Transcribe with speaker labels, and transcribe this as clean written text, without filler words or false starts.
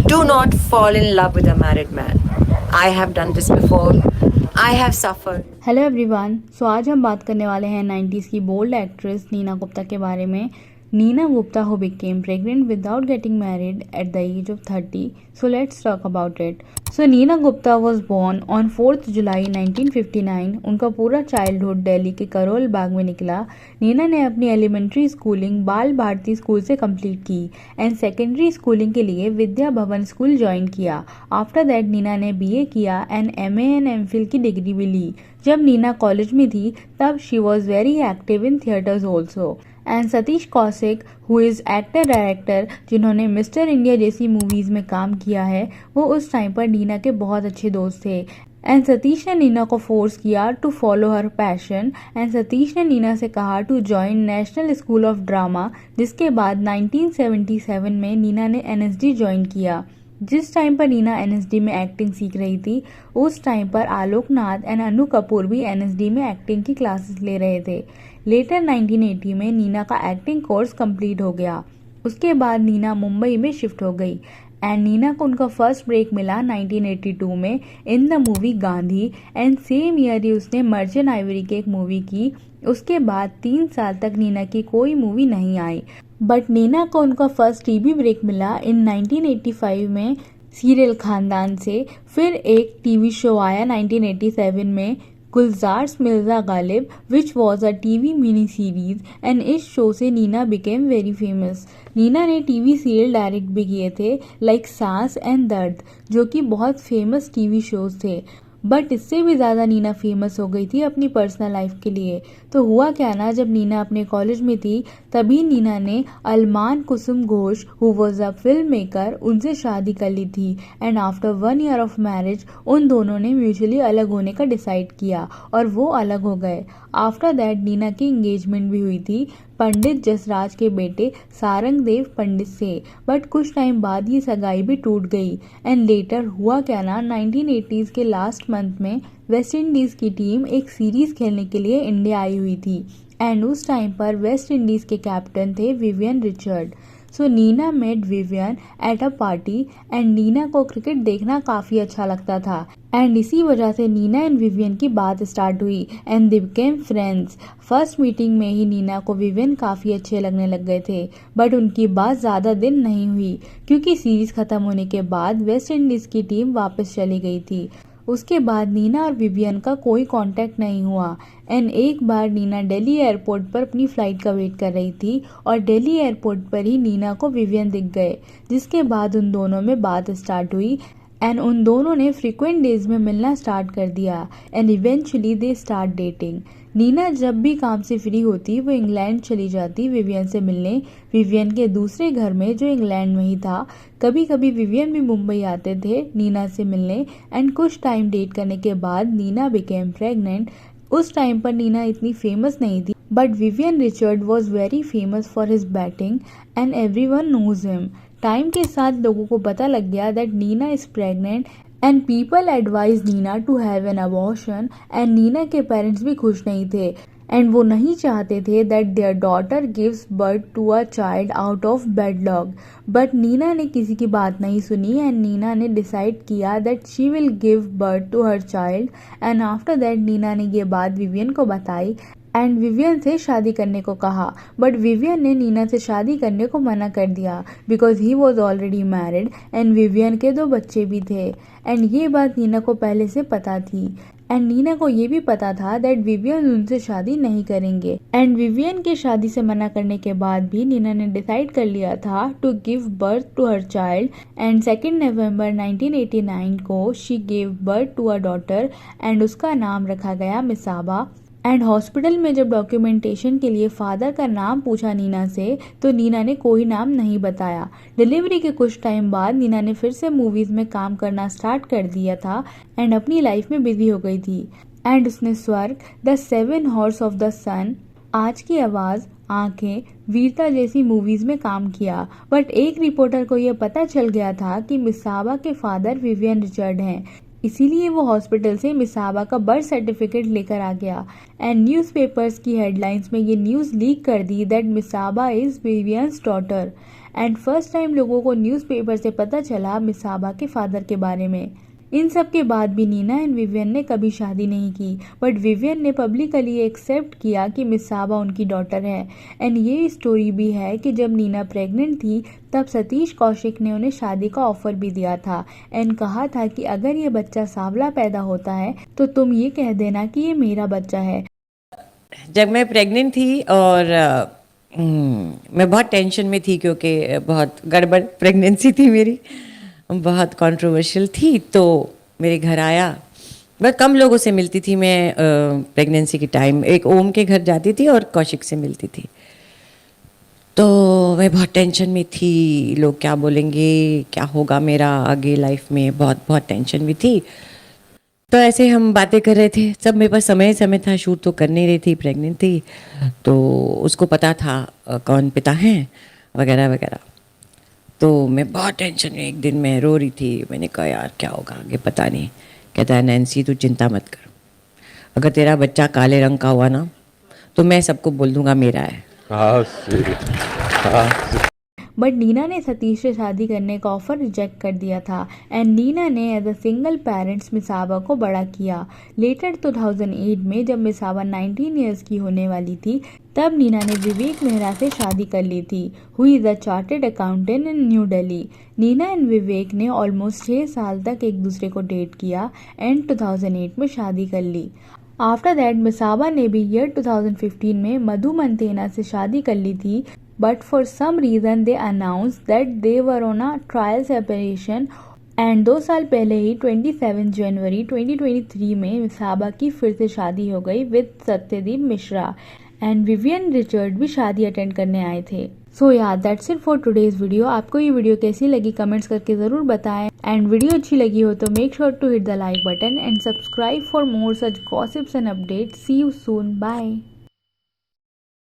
Speaker 1: Do not fall in love with a married man. I have done this before. I have suffered.
Speaker 2: Hello everyone. आज हम बात करने वाले हैं 90s की बोल्ड एक्ट्रेस नीना गुप्ता के बारे में। Neena Gupta who became pregnant without getting married at the age of 30. So let's talk about it. So Neena Gupta was born on 4th July 1959. उनका पूरा चाइल्डहुड दिल्ली के करोल बाग में निकला। नीना ने अपनी एलिमेंट्री स्कूलिंग बाल भारती स्कूल से कंप्लीट की एंड सेकेंडरी स्कूलिंग के लिए विद्या भवन स्कूल ज्वाइन किया। आफ्टर दैट नीना ने बीए किया एंड एमए एंड एमफिल की डिग्री भी ली। जब नीना कॉलेज में थी तब she was very active in theatres also. And Satish Kaushik who is actor director जिन्होंने मिस्टर इंडिया जैसी मूवीज़ में काम किया है, वो उस टाइम पर नीना के बहुत अच्छे दोस्त थे। एंड सतीश ने नीना को फोर्स किया to follow her passion and Satish ने नीना से कहा to join National School of Drama, जिसके बाद 1977 में नीना ने एनएसडी ज्वाइन किया। जिस टाइम पर नीना एनएसडी में एक्टिंग सीख रही थी उस टाइम पर आलोक नाथ एंड अनु कपूर भी एनएसडी में एक्टिंग की क्लासेस ले रहे थे। लेटर 1980 में नीना का एक्टिंग कोर्स कंप्लीट हो गया। उसके बाद नीना मुंबई में शिफ्ट हो गई एंड नीना को उनका फर्स्ट ब्रेक मिला 1982 में in the movie Gandhi and same year ही उसने मर्चेंट आइवरी की एक मूवी की। उसके बाद 3 साल तक नीना की कोई मूवी नहीं आई, बट नीना को उनका फर्स्ट टीवी ब्रेक मिला इन 1985 में सीरियल खानदान से। फिर एक टीवी शो आया 1987 में Gulzar's Mirza Ghalib which was a TV mini series and इस शो से Neena became very famous. Neena ने टीवी सीरियल डायरेक्ट भी किए थे लाइक सांस एंड दर्द, जो कि बहुत फेमस टीवी शोज थे। बट इससे भी ज़्यादा नीना फेमस हो गई थी अपनी पर्सनल लाइफ के लिए। तो हुआ क्या ना, जब नीना अपने कॉलेज में थी तभी नीना ने Arman Kusum Ghosh who was a film maker उनसे शादी कर ली थी and after 1 year of marriage उन दोनों ने म्यूचुअली अलग होने का डिसाइड किया और वो अलग हो गए। आफ्टर दैट नीना की एंगेजमेंट भी हुई थी पंडित जसराज के बेटे सारंग देव पंडित से, बट कुछ टाइम बाद ये सगाई भी टूट गई। एंड लेटर हुआ क्या ना, 1980s के लास्ट मंथ में वेस्ट इंडीज़ की टीम एक सीरीज खेलने के लिए इंडिया आई हुई थी एंड उस टाइम पर वेस्ट इंडीज़ के कैप्टन थे Vivian Richard. So Neena met Vivian at a party and Neena को क्रिकेट देखना काफ़ी अच्छा लगता था एंड इसी वजह से नीना एंड विवियन की बात स्टार्ट हुई and they became friends. First meeting में ही नीना को विवियन काफ़ी अच्छे लगने लग गए थे, बट उनकी बात ज़्यादा दिन नहीं हुई क्योंकि सीरीज़ ख़त्म होने के बाद वेस्ट इंडीज़ की टीम वापस चली गई थी। उसके बाद नीना और विवियन का कोई कांटेक्ट नहीं हुआ एंड एक बार नीना दिल्ली एयरपोर्ट पर अपनी फ़्लाइट का वेट कर रही थी और दिल्ली एयरपोर्ट पर ही नीना को विवियन दिख गए, जिसके बाद उन दोनों में बात स्टार्ट हुई एंड उन दोनों ने फ्रीक्वेंट डेज में मिलना स्टार्ट कर दिया and eventually they start dating. Neena जब भी काम से फ्री होती वो इंग्लैंड चली जाती विवियन से मिलने, विवियन के दूसरे घर में जो इंग्लैंड में ही था। कभी कभी विवियन भी मुंबई आते थे नीना से मिलने एंड कुछ टाइम डेट करने के बाद नीना बिकेम प्रेग्नेंट। उस टाइम पर नीना इतनी फेमस नहीं थी, but Vivian Richard was very famous for his batting and everyone knows him. Time के साथ लोगों को पता लग गया that Neena is pregnant and people advise Neena to have an abortion and Neena के पेरेंट्स भी खुश नहीं थे एंड वो नहीं चाहते थे that their daughter gives birth to a child out of wedlock. But Neena ने किसी की बात नहीं सुनी एंड नीना ने डिसाइड किया that she will give birth to her child and after that Neena ने ये बात विवियन को बताई एंड विवियन से शादी करने को कहा, बट विवियन ने नीना से शादी करने को मना कर दिया because he was already married and Vivian के 2 बच्चे भी थे एंड ये बात नीना को पहले से पता थी एंड नीना को ये भी पता था दैट विवियन उनसे शादी नहीं करेंगे एंड विवियन के शादी से मना करने के बाद भी नीना ने डिसाइड कर लिया था to give birth to her child and 2 नवंबर 1989 को she give birth to a daughter and उसका नाम रखा गया मिसाबा। एंड हॉस्पिटल में जब डॉक्यूमेंटेशन के लिए फादर का नाम पूछा नीना से तो नीना ने कोई नाम नहीं बताया। डिलीवरी के कुछ टाइम बाद नीना ने फिर से मूवीज में काम करना स्टार्ट कर दिया था एंड अपनी लाइफ में बिजी हो गई थी एंड उसने स्वर्ग, द 7 हॉर्स ऑफ द सन, आज की आवाज़, आंखें, वीरता जैसी मूवीज में काम किया। बट एक रिपोर्टर को यह पता चल गया था कि मिसाबा के फादर विवियन रिचर्ड हैं, इसीलिए वो हॉस्पिटल से मिसाबा का बर्थ सर्टिफिकेट लेकर आ गया एंड न्यूज़पेपर्स की हेडलाइंस में ये न्यूज़ लीक कर दी that Masaba is Vivian's daughter and first time लोगों को न्यूज़पेपर से पता चला मिसाबा के फादर के बारे में। इन सब के बाद भी नीना एंड विवियन ने कभी शादी नहीं की, बट विवियन ने पब्लिकली एक्सेप्ट किया कि मिसाबा उनकी डॉटर है। एंड ये स्टोरी भी है कि जब नीना प्रेग्नेंट थी तब सतीश कौशिक ने उन्हें शादी का ऑफर भी दिया था एंड कहा था कि अगर ये बच्चा सांवला पैदा होता है तो तुम ये कह देना कि ये मेरा बच्चा है।
Speaker 3: जब मैं प्रेग्नेंट थी और मैं बहुत टेंशन में थी क्योंकि बहुत गड़बड़ प्रेगनेंसी थी मेरी, बहुत कंट्रोवर्शियल थी। तो मेरे घर आया, बहुत कम लोगों से मिलती थी मैं प्रेगनेंसी के टाइम। एक ओम के घर जाती थी और कौशिक से मिलती थी। तो मैं बहुत टेंशन में थी, लोग क्या बोलेंगे, क्या होगा मेरा आगे लाइफ में, बहुत बहुत टेंशन में थी। तो ऐसे हम बातें कर रहे थे, सब मेरे पास समय था, शूट तो कर नहीं रही थी, प्रेग्नेंट थी। तो उसको पता था कौन पिता हैं वगैरह वगैरह। तो मैं बहुत टेंशन में, एक दिन मैं रो रही थी। मैंने कहा यार क्या होगा आगे पता नहीं। कहता है नैन्सी तू चिंता मत कर, अगर तेरा बच्चा काले रंग का हुआ ना तो मैं सबको बोल दूंगा मेरा है।
Speaker 2: बट नीना ने सतीश से शादी करने का ऑफर रिजेक्ट कर दिया था एंड नीना ने एज अ सिंगल पेरेंट्स मिसाबा को बड़ा किया। लेटर 2008 में जब मिसाबा 19 ईयर्स की होने वाली थी तब नीना ने विवेक मेहरा से शादी कर ली थी, who is a chartered accountant in New Delhi. Nina and Vivek ने ऑलमोस्ट 6 साल तक एक दूसरे को डेट किया एंड 2008 में शादी कर ली। आफ्टर दैट मिसाबा ने भी ईयर 2015 में मधु मंतेना से शादी कर ली थी, but for some reason they announced that they were on a trial separation and 2 साल पहले ही 27 जनवरी 2023 में मिसाबा की फिर से शादी हो गई with Satyadeep Mishra and Vivian Richard भी शादी अटेंड करने आए थे। सो या that's it for today's video. आपको ये वीडियो कैसी लगी कमेंट्स करके ज़रूर बताएं एंड वीडियो अच्छी लगी हो तो make sure to hit the like button and subscribe for more such gossips and updates. See you soon, bye.